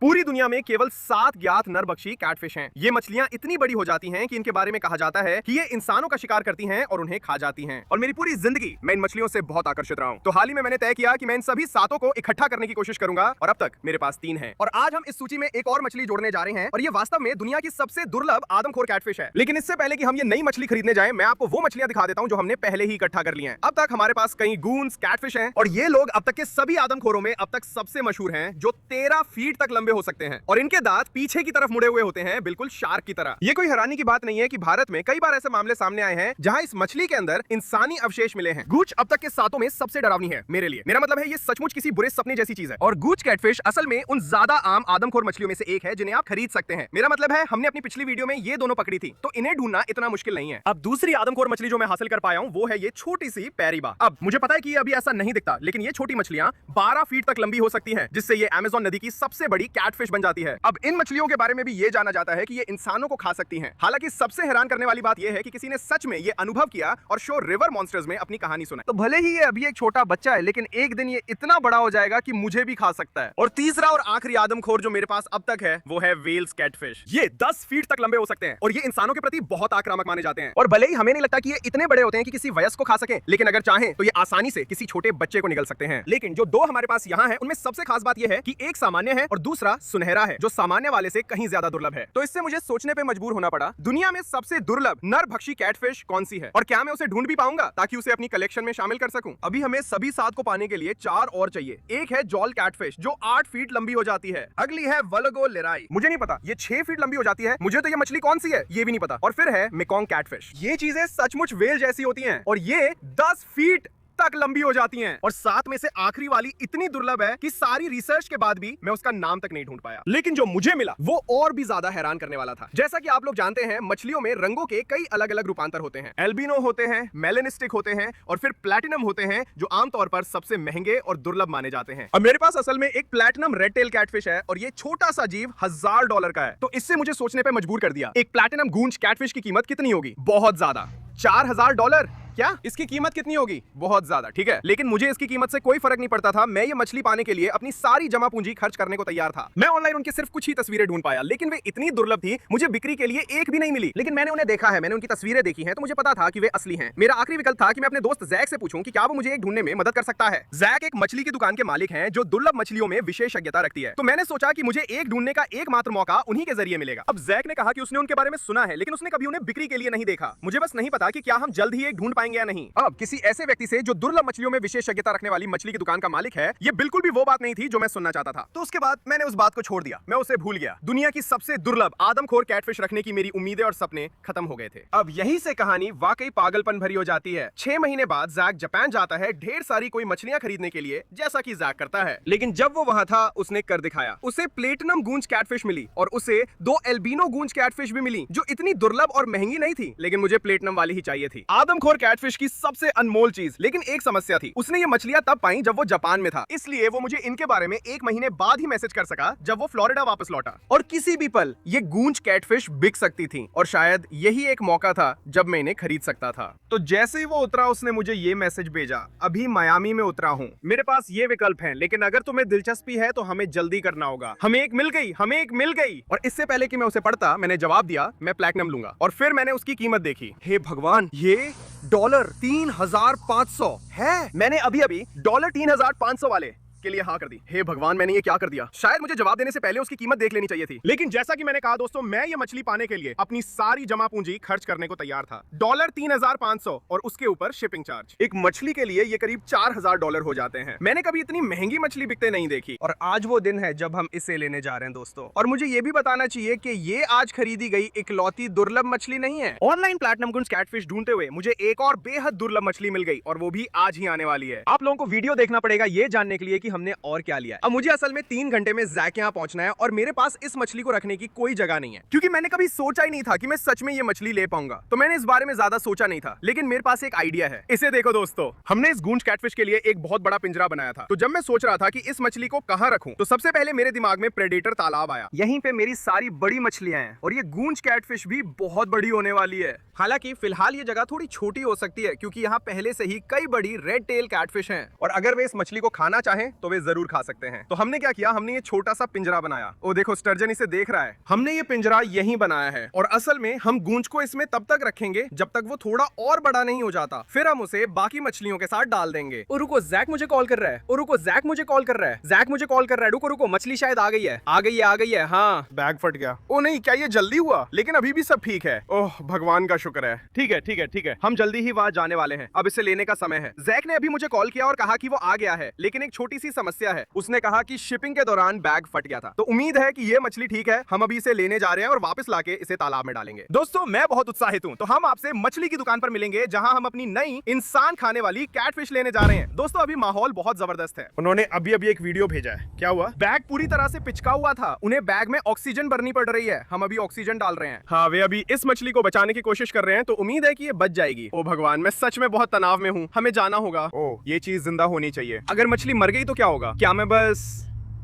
पूरी दुनिया में केवल 7 ज्ञात नरभक्षी कैटफिश हैं। ये मछलियां इतनी बड़ी हो जाती हैं कि इनके बारे में कहा जाता है कि ये इंसानों का शिकार करती हैं और उन्हें खा जाती हैं। और मेरी पूरी जिंदगी मैं इन मछलियों से बहुत आकर्षित रहा हूं। तो हाल ही में मैंने तय किया कि मैं इन सभी 7 को इकट्ठा करने की कोशिश करूंगा और अब तक मेरे पास 3 हैं। और आज हम इस सूची में एक और मछली जोड़ने जा रहे हैं और ये वास्तव में दुनिया की सबसे दुर्लभ आदमखोर कैटफिश है। लेकिन इससे पहले कि हम ये नई मछली खरीदने जाएं, मैं आपको वो मछलियां दिखा देता हूं जो हमने पहले ही इकट्ठा कर ली हैं। अब तक हमारे पास कई गून्स, कैटफिश हैं और ये लोग अब तक के सभी आदमखोरों में अब तक सबसे मशहूर हैं, जो 13 फीट तक लंबे हो सकते हैं और इनके दांत पीछे की तरफ मुड़े हुए होते हैं, बिल्कुल शार्क की तरह। ये कोई हैरानी की बात नहीं है कि भारत में कई बार ऐसे मामले सामने आए हैं जहां इस मछली के अंदर इंसानी अवशेष मिले हैं। गूच अब तक के 7 में सबसे डरावनी है मेरे लिए। मेरा मतलब है ये सचमुच किसी बुरे सपने जैसी चीज है। और गूच कैटफिश असल में उन ज्यादा आम आदमखोर मछलियों में से एक है जिन्हें आप खरीद सकते हैं। मेरा मतलब है हमने अपनी पिछली वीडियो में ये दोनों पकड़ी थी, तो इन्हें ढूंढना इतना मुश्किल नहीं है। अब दूसरी आदमखोर मछली जो मैं हासिल कर पाया हूं वो है ये छोटी सी पैरीबा। अब मुझे पता है कि ये अभी ऐसा नहीं दिखता, लेकिन ये छोटी मछलियां 12 फीट तक लंबी हो सकती हैं, जिससे ये अमेज़न नदी की सबसे बड़ी कैटफिश बन जाती है। अब इन मछलियों के बारे में भी ये जाना जाता है कि ये इंसानों को खा सकती हैं। हालांकि सबसे हैरान करने वाली बात ये है कि किसी ने सच में ये अनुभव किया और शो रिवर मॉन्स्टर्स में अपनी कहानी सुनाई। तो भले ही ये अभी एक छोटा बच्चा है, लेकिन एक दिन ये इतना बड़ा हो जाएगा कि मुझे भी खा सकता है। और तीसरा और आखिरी आदमखोर जो मेरे पास अब तक है वो है वेल्स कैटफिश। ये 10 फीट तक लंबे हो सकते हैं और ये इंसानों के प्रति बहुत आक्रामक माने जाते हैं। और भले ही हमें नहीं लगता कि ये इतने बड़े होते हैं कि किसी वयस्क को खा सके, लेकिन अगर चाहें तो ये आसानी से किसी छोटे बच्चे को निगल सकते हैं। लेकिन जो दो हमारे पास यहाँ है उनमें सबसे खास बात यह है कि एक सामान्य है और दूसरा सुनहरा है, जो सामान्य वाले से कहीं ज्यादा दुर्लभ है। तो इससे मुझे सोचने पे मजबूर होना पड़ा, दुनिया में सबसे दुर्लभ नरभक्षी कैटफिश कौन सी है और क्या मैं उसे ढूंढ भी पाऊंगा ताकि उसे अपनी कलेक्शन में शामिल कर सकूं। अभी हमें सभी 7 को पाने के लिए 4 और चाहिए। एक है जॉल कैटफिश जो 8 फीट लंबी हो जाती है। अगली है वलगो लेराई, मुझे नहीं पता ये 6 फीट लंबी हो जाती है। मुझे तो ये मछली कौन सी है ये भी नहीं पता। और फिर है मेकोंग कैटफिश। ये चीजें सचमुच वेल जैसी होती हैं और ये 10 फीट तक लंबी हो जाती हैं। और 7 में से आखिरी वाली इतनी दुर्लभ है कि सारी रिसर्च के बाद भी मैं उसका नाम तक नहीं ढूंढ पाया। लेकिन जो मुझे मिला वो और भी ज्यादा हैरान करने वाला था। जैसा कि आप लोग जानते हैं, मछलियों में रंगों के कई अलग अलग रूपांतर होते हैं। एल्बिनो होते हैं, मेलेनिस्टिक होते हैं और फिर प्लैटिनम होते हैं, जो आमतौर पर सबसे महंगे और दुर्लभ माने जाते हैं। और मेरे पास असल में एक प्लैटिनम रेड टेल कैटफिश है और ये छोटा सा जीव $1000 का है। तो इससे मुझे सोचने पर मजबूर कर दिया, एक प्लैटिनम गूंज कैटफिश की कीमत कितनी होगी? बहुत ज्यादा, $4000। क्या इसकी कीमत कितनी होगी? बहुत ज्यादा, ठीक है। लेकिन मुझे इसकी कीमत से कोई फर्क नहीं पड़ता था। मैं ये मछली पाने के लिए अपनी सारी जमा पूंजी खर्च करने को तैयार था। मैं ऑनलाइन उनकी सिर्फ कुछ ही तस्वीरें ढूंढ पाया, लेकिन वे इतनी दुर्लभ थी मुझे बिक्री के लिए एक भी नहीं मिली। लेकिन मैंने उन्हें देखा है, मैंने उनकी तस्वीरें देखी हैं, तो मुझे पता था कि वे असली हैं। मेरा आखिरी विकल्प था कि मैं अपने दोस्त जैक से पूछूं कि क्या वो मुझे एक ढूंढने में मदद कर सकता है। जैक एक मछली की दुकान के मालिक हैं जो दुर्लभ मछलियों में विशेषज्ञता रखती है। तो मैंने सोचा कि मुझे एक ढूंढने का एकमात्र मौका उन्हीं के जरिए मिलेगा। अब जैक ने कहा कि उसने उनके बारे में सुना है, लेकिन उसने कभी उन्हें बिक्री के लिए नहीं देखा। मुझे बस नहीं पता कि क्या हम जल्द ही एक ढूंढ पाएंगे या नहीं। अब किसी ऐसे व्यक्ति से जो दुर्लभ मछलियों में विशेषज्ञता रखने वाली मछली की दुकान का मालिक है, ये बिल्कुल भी वो बात नहीं थी जो मैं सुनना चाहता था। तो उसके बाद मैंने उस बात को छोड़ दिया, मैं उसे भूल गया। दुनिया की सबसे दुर्लभ आदमखोर कैटफिश रखने की मेरी उम्मीदें और सपने खत्म हो गए थे। अब यहीं से कहानी वाकई पागलपन भरी हो जाती है। 6 महीने बाद जैक जापान जाता है ढेर सारी कोई मछलियां खरीदने के लिए, जैसा कि जैक करता है। लेकिन जब वो वहां था उसने कर दिखाया। उसे प्लेटिनम गूंज कैटफिश मिली और उसे 2 एल्बिनो गूंज कैटफिश भी मिली, जो इतनी दुर्लभ और महंगी नहीं थी, लेकिन मुझे प्लेटिनम वाली ही चाहिए थी। आदमखोर कैटफिश की सबसे अनमोल चीज, लेकिन एक समस्या थी, उसने ये मछलियां तब पाई जब वो जापान में था, इसलिए वो मुझे इनके बारे में 1 महीने बाद ही मैसेज कर सका जब वो फ्लोरिडा वापस लौटा। और किसी भी पल ये गूंज कैटफिश बिक सकती थी और शायद यही एक मौका था जब मैं इन्हें खरीद सकता था। तो जैसे ही वो उतरा उसने मुझे ये मैसेज भेजा, अभी मियामी में उतरा हूँ, मेरे पास ये विकल्प हैं, लेकिन अगर तुम्हें दिलचस्पी है तो हमें जल्दी करना होगा। हमें एक मिल गई, हमें एक मिल गई। और इससे पहले कि मैं उसे पढ़ता, मैंने जवाब दिया मैं प्लैटिनम लूंगा। और फिर मैंने उसकी कीमत देखी। हे भगवान, ये $3500 है। मैंने अभी अभी $3500 वाले के लिए हाँ कर दी। हे भगवान, मैंने ये क्या कर दिया? शायद मुझे जवाब देने से पहले उसकी कीमत देख लेनी चाहिए थी। लेकिन जैसा कि मैंने कहा दोस्तों, मैं ये मछली पाने के लिए अपनी सारी जमा पूंजी खर्च करने को तैयार था। $3500 और उसके ऊपर शिपिंग चार्ज। एक मछली के लिए ये करीब $4000 हो जाते हैं। मैंने कभी इतनी महंगी मछली बिकते नहीं देखी। और आज वो दिन है जब हम इसे लेने जा रहे हैं दोस्तों। और मुझे ये भी बताना चाहिए कि ये आज खरीदी गई इकलौती दुर्लभ मछली नहीं है। ऑनलाइन प्लैटिनम गूंज कैटफिश ढूंढते हुए मुझे एक और बेहद दुर्लभ मछली मिल गई और वो भी आज ही आने वाली है। आप लोगों को वीडियो देखना पड़ेगा ये जानने के लिए कि हमने और क्या लिया। अब मुझे असल में 3 घंटे में जैक यहाँ पहुंचना है और मेरे पास इस मछली को रखने की कोई जगह नहीं है, क्योंकि मैंने कभी सोचा ही नहीं था कि मैं सच में ये मछली ले पाऊंगा। तो मैंने इस बारे में ज्यादा सोचा नहीं था, लेकिन मेरे पास एक आइडिया है। इसे देखो दोस्तों, हमने इस गूंज कैटफिश के लिए एक बहुत बड़ा पिंजरा बनाया था। तो जब मैं सोच रहा था कि इस मछली को कहाँ रखूं, तो सबसे पहले मेरे दिमाग में प्रेडेटर तालाब आया। यहीं पे मेरी सारी बड़ी मछलियां हैं और ये गूंज कैटफिश भी बहुत बड़ी होने वाली है। हालांकि फिलहाल ये जगह थोड़ी छोटी हो सकती है, क्योंकि यहाँ पहले से ही कई बड़ी रेड टेल कैटफिश हैं और अगर वे इस मछली को खाना चाहें तो वे जरूर खा सकते हैं। तो हमने क्या किया, हमने ये छोटा सा पिंजरा बनाया। ओ देखो, स्टर्जन इसे देख रहा है। हमने ये पिंजरा यहीं बनाया है और असल में हम गूंज को इसमें तब तक रखेंगे जब तक वो थोड़ा और बड़ा नहीं हो जाता। फिर हम उसे बाकी मछलियों के साथ डाल देंगे। ओ रुको, जैक मुझे कॉल कर रहा है। ओ रुको, जैक मुझे कॉल कर रहा है। जैक मुझे कॉल कर रहा है। रुको रुको, मछली शायद आ गई है, आ गई है, आ गई है। हाँ, बैग फट गया। ओ नहीं, क्या ये जल्दी हुआ? लेकिन अभी भी सब ठीक है। ओह भगवान का शुक्र है। ठीक है ठीक है ठीक है, हम जल्दी ही वहां जाने वाले हैं। अब इसे लेने का समय है। जैक ने अभी मुझे कॉल किया और कहा कि वो आ गया है, लेकिन एक छोटी सी समस्या है। उसने कहा कि शिपिंग के दौरान बैग फट गया था। तो उम्मीद है कि ये मछली ठीक है। हम अभी इसे लेने जा रहे हैं और वापस लाके इसे तालाब में डालेंगे। दोस्तों, मैं बहुत उत्साहित हूँ। तो हम आपसे मछली की दुकान पर मिलेंगे जहाँ हम अपनी नई इंसान खाने वाली कैटफिश लेने जा रहे हैं। दोस्तों, अभी माहौल बहुत जबरदस्त है। उन्होंने अभी अभी एक वीडियो भेजा है। क्या हुआ? बैग पूरी तरह से पिचका हुआ था। उन्हें बैग में ऑक्सीजन भरनी पड़ रही है। हम अभी ऑक्सीजन डाल रहे हैं। हाँ, वे अभी इस मछली को बचाने की कोशिश कर रहे हैं, तो उम्मीद है कि ये बच जाएगी। ओ भगवान, मैं सच में बहुत तनाव में हूँ। हमें जाना होगा। ओ, ये चीज जिंदा होनी चाहिए। अगर मछली मर गई तो क्या होगा? क्या मैं बस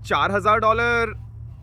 $4000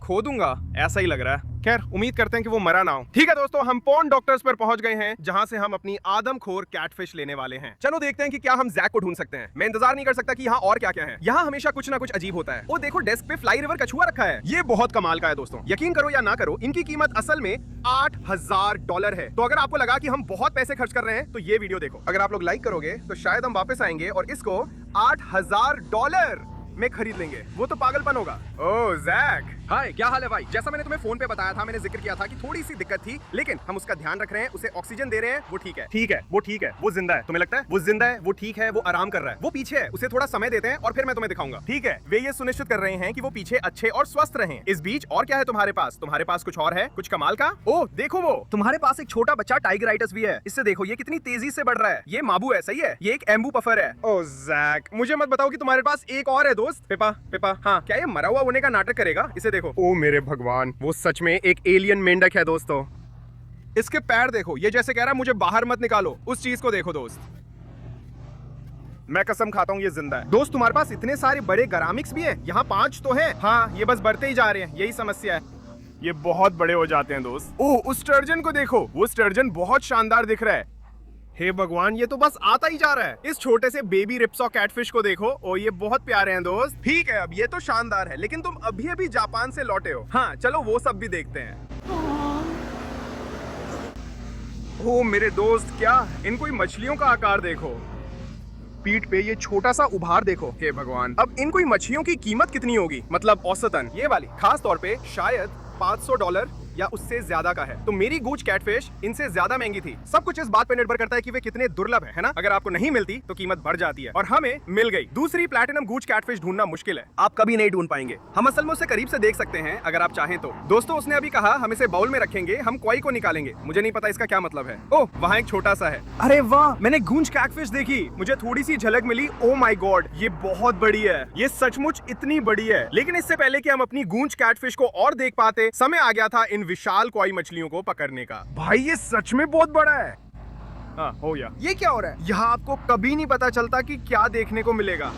खो दूंगा? ऐसा ही लग रहा है। खैर, उम्मीद करते हैं कि वो मरा ना हो। ठीक है दोस्तों, हम पॉन्ड डॉक्टर्स पर पहुंच गए हैं, जहां से हम अपनी आदमखोर कैटफिश लेने वाले हैं। चलो देखते हैं कि क्या हम जैक को ढूंढ सकते हैं। मैं इंतजार नहीं कर सकता कि यहाँ और क्या क्या है। यहाँ हमेशा कुछ ना कुछ अजीब होता है। ओ देखो, डेस्क पे फ्लाई रिवर कछुआ रखा है। ये बहुत कमाल का है दोस्तों। यकीन करो या ना करो, इनकी कीमत असल में $8000 है। तो अगर आपको लगा कि हम बहुत पैसे खर्च कर रहे हैं, तो ये वीडियो देखो। अगर आप लोग लाइक करोगे तो शायद हम वापस आएंगे और इसको $8000 में खरीद लेंगे। वो तो पागलपन होगा। ओह जैक, हाय, क्या हाल है भाई? जैसा मैंने तुम्हें फोन पे बताया था, मैंने जिक्र किया था कि थोड़ी सी दिक्कत थी, लेकिन हम उसका ध्यान रख रहे हैं, उसे ऑक्सीजन दे रहे हैं, वो ठीक है। ठीक है, वो ठीक है, वो जिंदा है। तुम्हें लगता है वो जिंदा है? वो ठीक है, वो आराम कर रहा है, वो पीछे है। उसे थोड़ा समय देते हैं और फिर मैं तुम्हें दिखाऊंगा। ठीक है, वे ये सुनिश्चित कर रहे हैं कि वो पीछे अच्छे और स्वस्थ रहें। इस बीच और क्या है तुम्हारे पास? तुम्हारे पास कुछ और है, कुछ कमाल का? ओह देखो, वो तुम्हारे पास एक छोटा बच्चा टाइगराइटस भी है। इससे देखो ये कितनी तेजी से बढ़ रहा है। ये माबू है, सही है। ये एक एम्बू पफर है। ओह जैक, मुझे मत बताओ कि तुम्हारे पास एक और है दोस्त। पेपा पेपा, हाँ, क्या ये मरा हुआ होने का नाटक करेगा? इसे देखो। ओ मेरे भगवान, वो सच में एक एलियन मेंढक है दोस्तों। इसके पैर देखो, ये जैसे कह रहा है मुझे बाहर मत निकालो। उस चीज को देखो दोस्त, मैं कसम खाता हूँ ये जिंदा है। दोस्त, तुम्हारे पास इतने सारे बड़े गरामिक्स भी है। यहाँ 5 तो है। हाँ, ये बस बढ़ते ही जा रहे हैं, यही समस्या है। ये बहुत बड़े हो जाते हैं दोस्त। ओह, उस स्टर्जन को देखो, वो स्टर्जन बहुत शानदार दिख रहा है। हे भगवान, ये तो बस आता ही जा रहा है। इस छोटे से बेबी रिप्सॉ कैटफिश को देखो। ओ, ये बहुत प्यारे हैं दोस्त। ठीक है, अब ये तो शानदार है, लेकिन तुम अभी अभी जापान से लौटे हो। हाँ, चलो वो सब भी देखते हैं। ओ मेरे दोस्त, क्या इन कोई मछलियों का आकार देखो। पीठ पे ये छोटा सा उभार देखो। हे भगवान, अब इन कोई मछलियों की कीमत कितनी होगी? मतलब औसतन ये वाली खास तौर पे शायद $500 या उससे ज्यादा का है। तो मेरी गूंज कैटफिश इनसे ज्यादा महंगी थी। सब कुछ इस बात पे निर्भर करता है कि वे कितने दुर्लभ है ना? अगर आपको नहीं मिलती तो कीमत बढ़ जाती है, और हमें मिल गई। दूसरी प्लैटिनम गूंज कैटफिश ढूंढना मुश्किल है, आप कभी नहीं ढूंढ पाएंगे। हम असल में उसे करीब से देख सकते हैं अगर आप चाहें तो। दोस्तों, उसने अभी कहा हम इसे बाउल में रखेंगे, हम क्वाई को निकालेंगे। मुझे नहीं पता इसका क्या मतलब है। ओह, वहाँ एक छोटा सा है। अरे वाह, मैंने गूंज कैटफिश देखी, मुझे थोड़ी सी झलक मिली। ओ माय गॉड, ये बहुत बड़ी है। ये सचमुच इतनी बड़ी है। लेकिन इससे पहले कि हम अपनी गूंज कैटफिश को और देख पाते, समय आ गया था इन विशाल क्वाई मछलियों को पकड़ने का। भाई, ये सच में बहुत बड़ा है। हाँ, हो गया। ये क्या हो रहा है? यहाँ आपको कभी नहीं पता चलता कि क्या देखने को मिलेगा।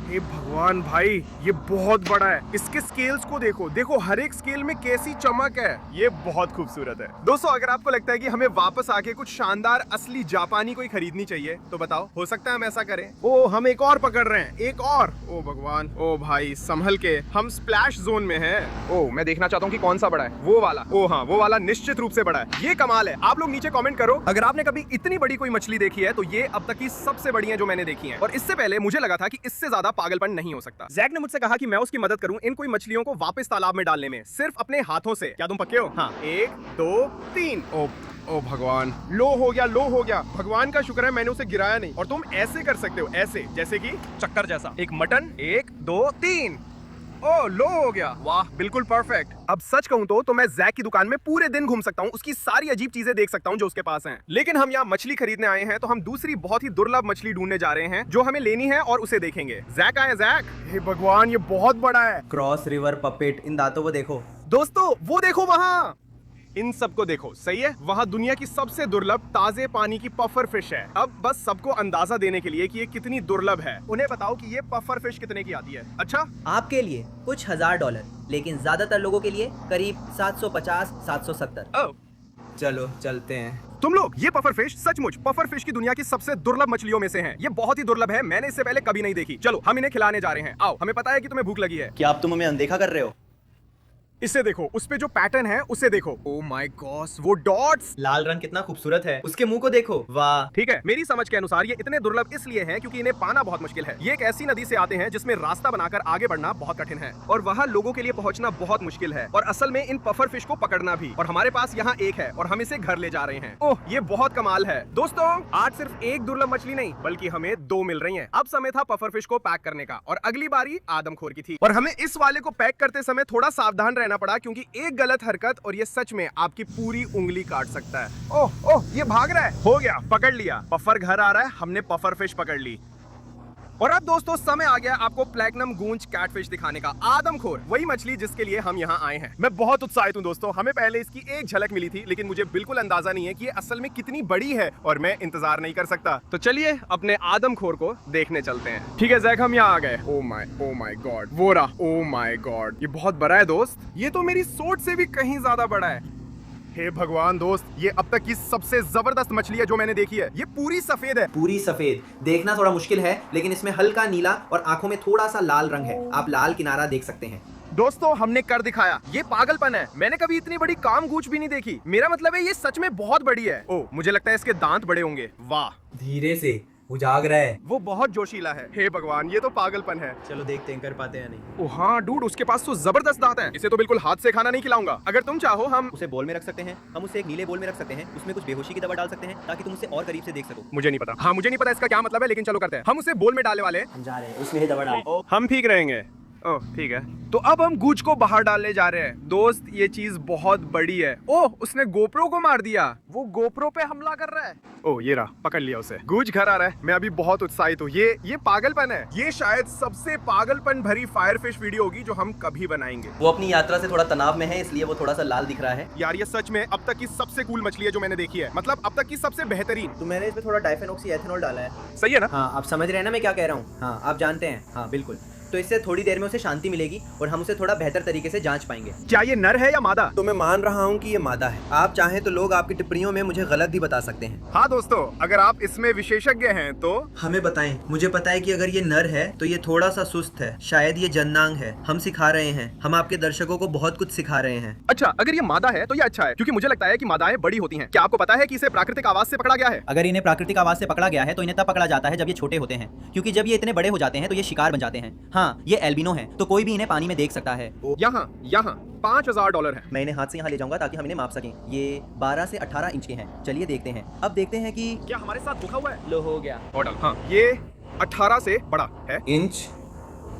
हे भगवान भाई, ये बहुत बड़ा है। इसके स्केल्स को देखो, देखो हर एक स्केल में कैसी चमक है। ये बहुत खूबसूरत है। दोस्तों, अगर आपको लगता है कि हमें वापस आके कुछ शानदार असली जापानी कोई खरीदनी चाहिए, तो बताओ, हो सकता है हम ऐसा करें। ओ, हम एक और पकड़ रहे हैं, एक और। ओ भगवान, ओ भाई संभल के, हम स्प्लैश जोन में हैं। ओ, मैं देखना चाहता हूँ कि कौन सा बड़ा है। वो वाला। ओ हाँ, वो वाला निश्चित रूप से बड़ा है। ये कमाल है। आप लोग नीचे कमेंट करो अगर आपने कभी इतनी बड़ी कोई मछली देखी है। तो ये अब तक की सबसे बड़ी है जो मैंने देखी है, और इससे पहले मुझे लगा था कि इससे ज्यादा पागलपन नहीं हो सकता। जैक ने मुझसे कहा कि मैं उसकी मदद करूं इन कोई मछलियों को वापस तालाब में डालने में, सिर्फ अपने हाथों से। क्या तुम पक्के हो? हाँ, 1 2 3। ओ भगवान, लो हो गया, लो हो गया। भगवान का शुक्र है मैंने उसे गिराया नहीं। और तुम ऐसे कर सकते हो, ऐसे, जैसे कि चक्कर जैसा। एक मटन, 1 2 3। ओ, लो हो गया। वाह, बिल्कुल परफेक्ट। अब सच कहूं तो मैं जैक की दुकान में पूरे दिन घूम सकता हूं, उसकी सारी अजीब चीजें देख सकता हूं जो उसके पास हैं। लेकिन हम यहाँ मछली खरीदने आए हैं, तो हम दूसरी बहुत ही दुर्लभ मछली ढूंढने जा रहे हैं जो हमें लेनी है, और उसे देखेंगे। जैक आए, जैक। हे भगवान, ये बहुत बड़ा है। क्रॉस रिवर पपेट, इन दांतों को देखो दोस्तों, वो देखो वहाँ, इन सबको देखो। सही है, वहाँ दुनिया की सबसे दुर्लभ ताजे पानी की पफर फिश है। अब बस सबको अंदाजा देने के लिए कि ये कितनी दुर्लभ है, उन्हें बताओ कि ये पफर फिश कितने की आती है। अच्छा, आपके लिए कुछ $1000, लेकिन ज्यादातर लोगों के लिए करीब 750-770। ओह, चलो चलते हैं। तुम लोग, ये पफर फिश सचमुच पफर फिश की दुनिया की सबसे दुर्लभ मछलियों में से है। ये बहुत ही दुर्लभ है, मैंने इससे पहले कभी नहीं देखी। चलो हम इन्हें खिलाने जा रहे हैं। आओ, हमें पता है कि तुम्हें भूख लगी है। क्या तुम हमें अनदेखा कर रहे हो? इसे देखो, उस पे जो पैटर्न है उसे देखो। ओ माय गॉड, वो डॉट्स। लाल रंग कितना खूबसूरत है, उसके मुंह को देखो, वाह। ठीक है, मेरी समझ के अनुसार ये इतने दुर्लभ इसलिए हैं क्योंकि इन्हें पाना बहुत मुश्किल है। ये एक ऐसी नदी से आते हैं जिसमें रास्ता बनाकर आगे बढ़ना बहुत कठिन है और वहाँ लोगों के लिए पहुँचना बहुत मुश्किल है और असल में इन पफर फिश को पकड़ना भी। और हमारे पास यहाँ एक है और हम इसे घर ले जा रहे हैं। ओह, ये बहुत कमाल है दोस्तों। आज सिर्फ एक दुर्लभ मछली नहीं बल्कि हमें 2 मिल रही है। अब समय था पफर फिश को पैक करने का और अगली बारी आदमखोर की थी और हमें इस वाले को पैक करते समय थोड़ा सावधान रहना पड़ा क्योंकि एक गलत हरकत और ये सच में आपकी पूरी उंगली काट सकता है। ओह ओह, ये भाग रहा है। हो गया, पकड़ लिया। पफर घर आ रहा है, हमने पफर फिश पकड़ ली। और अब दोस्तों समय आ गया आपको प्लैटिनम गूंज कैटफिश दिखाने का। आदमखोर, वही मछली जिसके लिए हम यहाँ आए हैं। मैं बहुत उत्साहित हूँ दोस्तों। हमें पहले इसकी एक झलक मिली थी लेकिन मुझे बिल्कुल अंदाजा नहीं है कि ये असल में कितनी बड़ी है और मैं इंतजार नहीं कर सकता। तो चलिए अपने आदमखोर को देखने चलते हैं। ठीक है जैक, हम यहाँ आ गए। ओ माय गॉड, वो रहा। ओ माय गॉड, ये बहुत बड़ा है दोस्त। ये तो मेरी सोच से भी कहीं ज्यादा बड़ा है। हे भगवान दोस्त, ये अब तक की सबसे जबरदस्त मछली है जो मैंने देखी है। ये पूरी सफेद है। पूरी सफेद देखना थोड़ा मुश्किल है, लेकिन इसमें हल्का नीला और आंखों में थोड़ा सा लाल रंग है। आप लाल किनारा देख सकते हैं। दोस्तों हमने कर दिखाया। ये पागलपन है, मैंने कभी इतनी बड़ी कामगूंज भी नहीं देखी। मेरा मतलब है ये सच में बहुत बड़ी है। ओ, मुझे लगता है इसके दांत बड़े होंगे। वाह, धीरे से, उजाग रहा है। वो बहुत जोशीला है। हे भगवान, ये तो पागलपन है। चलो देखते हैं कर पाते हैं या नहीं। ओ हाँ डूड, उसके पास तो जबरदस्त दांत है। इसे तो बिल्कुल हाथ से खाना नहीं खिलाऊंगा। अगर तुम चाहो हम उसे बोल में रख सकते हैं, हम उसे एक नीले बोल में रख सकते हैं, उसमें कुछ बेहोशी की दवा डाल सकते हैं ताकि तुम उसे और करीब से देख सको। मुझे नहीं पता। हाँ, मुझे नहीं पता इसका क्या मतलब है, लेकिन चलो करते हैं। हम उसे बोल में डालने वाले। हम जा रहे हैं, उसमें ही दवा डाल। हम ठीक रहेंगे। ओह ठीक है, तो अब हम गूंज को बाहर डालने जा रहे हैं। दोस्त, ये चीज बहुत बड़ी है। ओह, उसने गोप्रो को मार दिया। वो गोप्रो पे हमला कर रहा है। ओह, ये रहा, पकड़ लिया उसे। गूंज घर आ रहा है। मैं अभी बहुत उत्साहित हूँ। ये पागलपन है। ये शायद सबसे पागलपन भरी फायर फिश वीडियो होगी जो हम कभी बनाएंगे। वो अपनी यात्रा से थोड़ा तनाव में है, इसलिए वो थोड़ा सा लाल दिख रहा है। यार ये सच में अब तक की सबसे कूल मछली है जो मैंने देखी है। मतलब अब तक की सबसे बेहतरीन। तो मैंने इसमें थोड़ा डाइफेनॉक्सी एथेनॉल डाला है। सही है ना? हाँ, आप समझ रहे हैं ना मैं क्या कह रहा हूँ? हाँ, आप जानते हैं। हाँ बिल्कुल। तो इससे थोड़ी देर में उसे शांति मिलेगी और हम उसे थोड़ा बेहतर तरीके से जांच पाएंगे। क्या ये नर है या मादा? तो मैं मान रहा हूँ कि ये मादा है। आप चाहें तो लोग आपकी टिप्पणियों में मुझे गलत भी बता सकते हैं। हाँ दोस्तों, अगर आप इसमें विशेषज्ञ हैं तो हमें बताएं। मुझे पता है कि अगर ये नर है तो ये थोड़ा सा सुस्त है, शायद ये जन्नांग है। हम सिखा रहे हैं, हम आपके दर्शकों को बहुत कुछ सिखा रहे हैं। अच्छा, अगर ये मादा है तो ये अच्छा है क्योंकि मुझे लगता है कि मादाएं बड़ी होती हैं। क्या आपको पता है कि इसे प्राकृतिक आवाज से पकड़ा गया है? अगर इन्हें प्राकृतिक आवाज से पकड़ा गया है तो इन्हें तब पकड़ा जाता है जब ये छोटे होते हैं, क्योंकि जब ये इतने बड़े हो जाते हैं तो ये शिकार बन जाते हैं। हाँ, ये एल्बिनो है तो कोई भी इन्हें पानी में देख सकता है। यहाँ $5000 है। मैं इन्हें हाथ से यहाँ ले जाऊंगा ताकि हम इन्हें माप सकें। ये 12 से 18 इंच के हैं। चलिए देखते हैं। अब देखते हैं कि क्या हमारे साथ धोखा हुआ है? लो, हो गया। ऑर्डर। हाँ, ये 18 से बड़ा है। इंच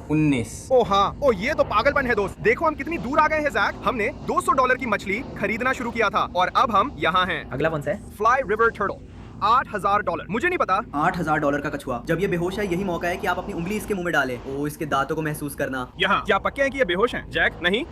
19। ओ हाँ, ओ ये तो पागलपन है दोस्त। देखो हम कितनी दूर आ गए हैं जैक। हमने $200 की मछली खरीदना शुरू किया था और अब हम यहाँ हैं। अगला कौन सा है? Fly river turtle, $8000। मुझे नहीं पता। $8000 का कछुआ। जब ये बेहोश है, यही मौका है कि आप अपनी उंगली इसके मुंह में डालें। ओ, इसके दांतों को महसूस करना। यहाँ क्या पक्के हैं कि ये बेहोश हैं? जैक नहीं,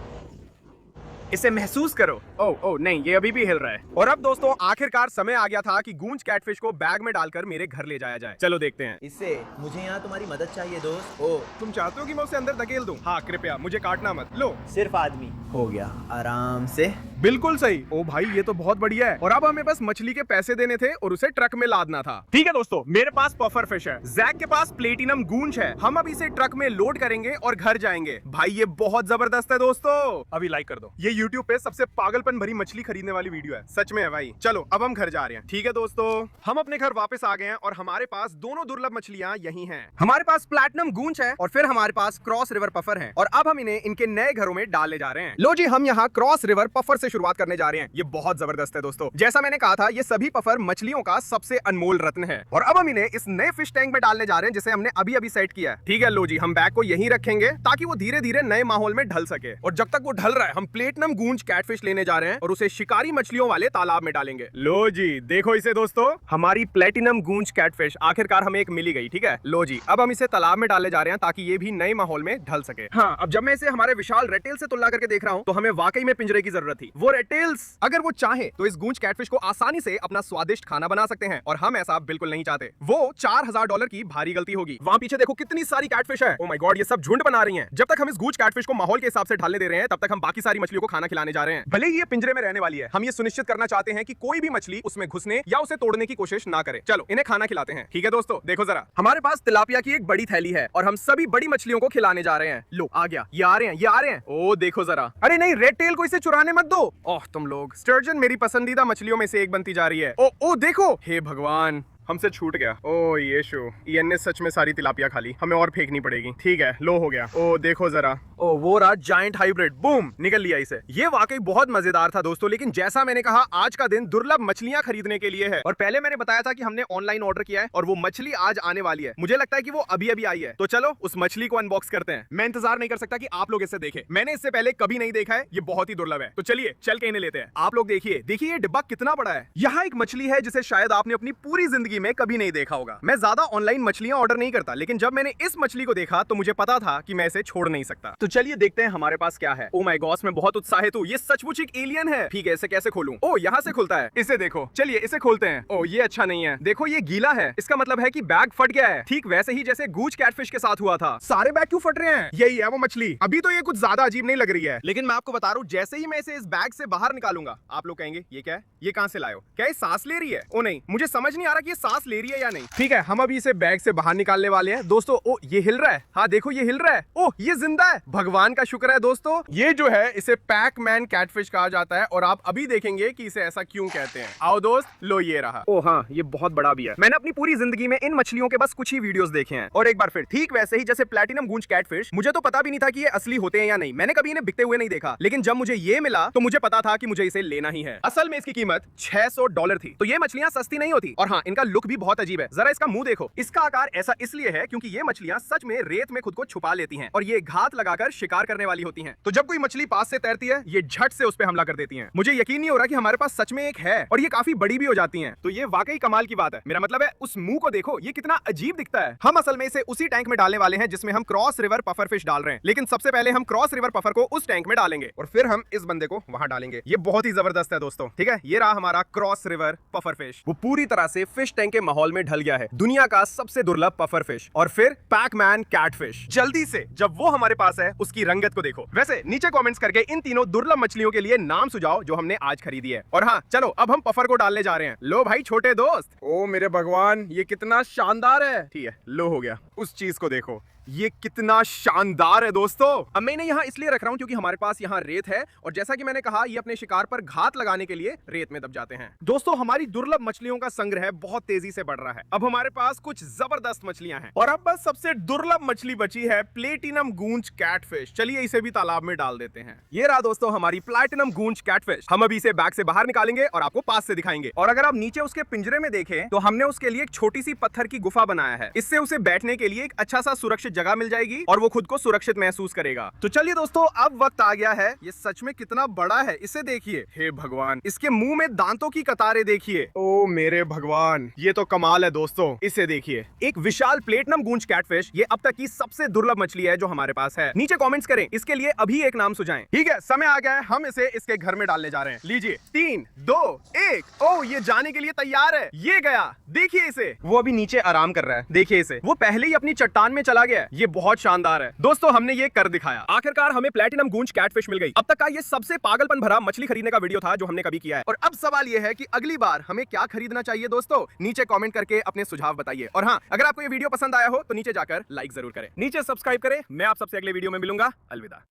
इसे महसूस करो। ओ नहीं, ये अभी भी हिल रहा है। और अब दोस्तों आखिरकार समय आ गया था कि गूंज कैटफिश को बैग में डालकर मेरे घर ले जाया जाए। चलो देखते हैं। इससे मुझे यहाँ तुम्हारी मदद चाहिए दोस्त। ओ, तुम चाहते हो कि मैं उसे अंदर धकेल दूं? हाँ कृपया, मुझे काटना मत। लो, सिर्फ आदमी। हो गया, आराम से। बिल्कुल सही। ओ भाई, ये तो बहुत बढ़िया है। और अब हमें बस मछली के पैसे देने थे और उसे ट्रक में लादना था। ठीक है दोस्तों, मेरे पास पफर फिश है, जैक के पास प्लेटिनम गूंज है। हम अब इसे ट्रक में लोड करेंगे और घर जाएंगे। भाई ये बहुत जबरदस्त है दोस्तों। अभी लाइक कर दो। ये YouTube पे सबसे पागलपन भरी मछली खरीदने वाली वीडियो है। सच में है भाई। चलो अब हम घर जा रहे हैं। ठीक है दोस्तों, हम अपने घर वापस आ गए हैं और हमारे पास दोनों दुर्लभ मछलियां यही हैं। हमारे पास प्लैटिनम गूंज है और फिर हमारे पास क्रॉस रिवर पफर है और अब हम इन्हें इनके नए घरों में डालने जा रहे हैं। लो जी, हम यहाँ क्रॉस रिवर पफर से शुरुआत करने जा रहे हैं। ये बहुत जबरदस्त है दोस्तों। जैसा मैंने कहा था, ये सभी पफर मछलियों का सबसे अनमोल रत्न है और अब हम इन्हें इस नए फिश टैंक में डालने जा रहे हैं जिसे हमने अभी अभी सेट किया है। ठीक है, लो जी, हम बैग को यहीं रखेंगे ताकि वो धीरे धीरे नए माहौल में ढल सके। और जब तक वो ढल रहा है, हम प्लेटिनम गूंज कैटफिश लेने जा रहे हैं और उसे शिकारी मछलियों वाले तालाब में डालेंगे। लो जी, देखो इसे दोस्तों, हमारी प्लेटिनम गूंज कैटफिश आखिरकार हमें एक मिली गई। ठीक है, लो जी, अब हम इसे तालाब में डालने जा रहे हैं ताकि ये भी नए माहौल में ढल सके। हाँ, अब जब मैं इसे हमारे विशाल रेटेल से तुलना करके देख रहा हूँ तो हमें वाकई में पिंजरे की जरूरत थी। वो रेटेल्स अगर वो चाहे तो इस गूंज कैटफिश को आसानी से अपना स्वादिष्ट खाना बना सकते हैं और हम ऐसा बिल्कुल नहीं चाहते। वो $4000 की भारी गलती होगी। वहाँ पीछे देखो कितनी सारी कैटफिश है। ओ माय गॉड, ये सब झुंड बना रही हैं। जब तक हम इस गूंज कैटफिश को माहौल के हिसाब से ढालने दे रहे हैं, तब तक हम बाकी सारी मछलियों को खाना खिलाने जा रहे हैं। भले ही ये पिंजरे में रहने वाली है, हम ये सुनिश्चित करना चाहते हैं कि कोई भी मछली उसमें घुसने या उसे तोड़ने की कोशिश ना करे। चलो इन्हें खाना खिलाते हैं। ठीक है दोस्तों, देखो जरा, हमारे पास तिलापिया की एक बड़ी थैली है और हम सभी बड़ी मछलियों को खिलाने जा रहे हैं। लो आ गया, ये आ रहे हैं, ये आ रहे हैं। ओ देखो जरा, अरे नहीं, रेड टेल को इसे चुराने मत दो। ओह तुम लोग, स्टर्जन मेरी पसंदीदा मछलियों में से एक बनती जा रही है। ओ देखो, हे भगवान, हमसे छूट गया। ओ यीशु, ये ने सच में सारी तिलापिया खा ली, हमें और फेंकनी पड़ेगी। ठीक है, लो हो गया। ओ देखो जरा, ओ वो रहा जायंट हाइब्रिड, बूम, निकल लिया इसे। ये वाकई बहुत मजेदार था दोस्तों, लेकिन जैसा मैंने कहा, आज का दिन दुर्लभ मछलियां खरीदने के लिए है। और पहले मैंने बताया था कि हमने ऑनलाइन ऑर्डर किया है और वो मछली आज आने वाली है। मुझे लगता है कि वो अभी अभी आई है। तो चलो उस मछली को अनबॉक्स करते हैं। मैं इंतजार नहीं कर सकता कि आप लोग इसे देखें। मैंने इससे पहले कभी नहीं देखा है, ये बहुत ही दुर्लभ है। तो चलिए चल के इन्हें लेते हैं। आप लोग देखिए, देखिए ये डिब्बा कितना बड़ा है। यहाँ एक मछली है जिसे शायद आपने अपनी पूरी जिंदगी में कभी नहीं देखा होगा। मैं ज्यादा ऑनलाइन मछलियां ऑर्डर नहीं करता, लेकिन जब मैंने इस मछली को देखा तो मुझे पता था कि मैं इसे छोड़ नहीं सकता। तो चलिए देखते हैं हमारे पास क्या है। ओ माय गॉड, मैं बहुत उत्साहित हूँ। ये सचमुच एक एलियन है। ठीक है, इसे कैसे खोलूं? ओ यहाँ से खुलता है, इसे देखो। चलिए इसे खोलते हैं। ओ ये अच्छा नहीं है, देखो ये गीला है, इसका मतलब है कि बैग फट गया है। ठीक वैसे ही जैसे गूच कैटफिश के साथ हुआ था। सारे बैग क्यों फट रहे हैं? यही है वो मछली। अभी तो ये कुछ ज्यादा अजीब नहीं लग रही है, लेकिन मैं आपको बता रहा हूँ, जैसे ही मैं इसे इस बैग से बाहर निकालूंगा, आप लोग कहेंगे ये क्या है, ये कहां से लाए हो? क्या ये सांस ले रही है? ओ नहीं, मुझे समझ नहीं आ रहा कि ये सांस ले रही है या नहीं। ठीक है, हम अभी इसे बैग से बाहर निकालने वाले हैं दोस्तों। ओ ये हिल रहा है, हाँ देखो ये हिल रहा है। ओह ये जिंदा है, भगवान का शुक्र है दोस्तों। ये जो है इसे पैक मैन कैटफिश कहा जाता है और आप अभी देखेंगे कि इसे ऐसा क्यों कहते हैं। आओ दोस्त, लो ये रहा। ओ हाँ, ये बहुत बड़ा भी है। मैंने अपनी पूरी जिंदगी में इन मछलियों के बस कुछ ही वीडियोस देखे हैं। और एक बार फिर ठीक वैसे ही जैसे प्लैटिनम गूंज कैटफिश, मुझे तो पता भी नहीं था कि ये असली होते हैं या नहीं। मैंने कभी इन्हें बिकते हुए नहीं देखा, लेकिन जब मुझे ये मिला तो मुझे पता था कि मुझे इसे लेना ही है। असल में इसकी कीमत $600 थी। तो ये मछलियां सस्ती नहीं होती। और हाँ, इनका लुक भी बहुत अजीब है। जरा इसका मुंह देखो। इसका आकार ऐसा इसलिए है क्योंकि ये मछलियां सच में रेत में खुद को छुपा लेती हैं और ये घात लगाकर शिकार करने वाली होती हैं। तो जब कोई मछली पास से तैरती है, ये झट से उस पे हमला कर देती हैं। मुझे यकीन नहीं हो रहा कि हमारे पास सच में एक है और ये काफी बड़ी भी हो जाती हैं। तो ये वाकई कमाल की बात है। मेरा मतलब है उस मुंह को देखो, ये कितना अजीब दिखता है। हम असल में इसे उसी टैंक में डालने वाले हैं जिसमें हम क्रॉस रिवर पफर फिश डाल रहे हैं। लेकिन सबसे पहले हम क्रॉस रिवर पफर को उस टैंक में डालेंगे और फिर हम इस बंदे को वहां डालेंगे। ये बहुत ही जबरदस्त है दोस्तों। ठीक है, ये रहा हमारा क्रॉस रिवर पफर फिश। वो पूरी तरह से फिश टैंक के माहौल में ढल गया है। दुनिया का सबसे दुर्लभ पफर फिश। और फिर पैकमैन कैटफिश। जल्दी से जब वो हमारे पास है, उसकी रंगत को देखो। वैसे नीचे कमेंट्स करके इन तीनों दुर्लभ मछलियों के लिए नाम सुझाओ जो हमने आज खरीदी है। और हाँ चलो, अब हम पफर को डालने जा रहे हैं। लो भाई छोटे दोस्त। ओ मेरे भगवान, ये कितना शानदार है। ठीक है, लो हो गया। उस चीज को देखो, ये कितना शानदार है दोस्तों। अब मैं इन्हें यहाँ इसलिए रख रहा हूँ क्योंकि हमारे पास यहाँ रेत है और जैसा कि मैंने कहा, ये अपने शिकार पर घात लगाने के लिए रेत में दब जाते हैं। दोस्तों हमारी दुर्लभ मछलियों का संग्रह बहुत तेजी से बढ़ रहा है। अब हमारे पास कुछ जबरदस्त मछलियां हैं और अब बस सबसे दुर्लभ मछली बची है, प्लेटिनम गूंज कैटफिश। चलिए इसे भी तालाब में डाल देते हैं। ये रहा दोस्तों हमारी प्लेटिनम गूंज कैटफिश। हम अभी इसे बैग से बाहर निकालेंगे और आपको पास से दिखाएंगे। और अगर आप नीचे उसके पिंजरे में देखें तो हमने उसके लिए एक छोटी सी पत्थर की गुफा बनाया है। इससे उसे बैठने के लिए एक अच्छा सा सुरक्षित जगह मिल जाएगी और वो खुद को सुरक्षित महसूस करेगा। तो चलिए दोस्तों, अब वक्त आ गया है। ये सच में कितना बड़ा है, इसे देखिए। हे भगवान, इसके मुंह में दांतों की कतारें देखिए। ओ मेरे भगवान, ये तो कमाल है दोस्तों। इसे देखिए, एक विशाल प्लेटिनम गूंज कैटफिश। ये अब तक की सबसे दुर्लभ मछली है जो हमारे पास है। नीचे कमेंट्स करें, इसके लिए अभी एक नाम सुझाएं। ठीक है, समय आ गया है, हम इसे इसके घर में डालने जा रहे हैं। लीजिए, 3, 2, 1। ओ ये जाने के लिए तैयार है। ये गया, देखिए इसे। वो अभी नीचे आराम कर रहा है, देखिए इसे। वो पहले ही अपनी चट्टान में चला गया है। ये बहुत शानदार है दोस्तों, हमने ये कर दिखाया। आखिरकार हमें प्लैटिनम गूंज कैटफिश मिल गई। अब तक का ये सबसे पागलपन भरा मछली खरीदने का वीडियो था जो हमने कभी किया है। और अब सवाल ये है कि अगली बार हमें क्या खरीदना चाहिए दोस्तों? नीचे कमेंट करके अपने सुझाव बताइए। और हाँ, अगर आपको ये वीडियो पसंद आया हो तो नीचे जाकर लाइक जरूर करें, नीचे सब्सक्राइब करें। मैं आप सबसे अगले वीडियो में मिलूंगा। अलविदा।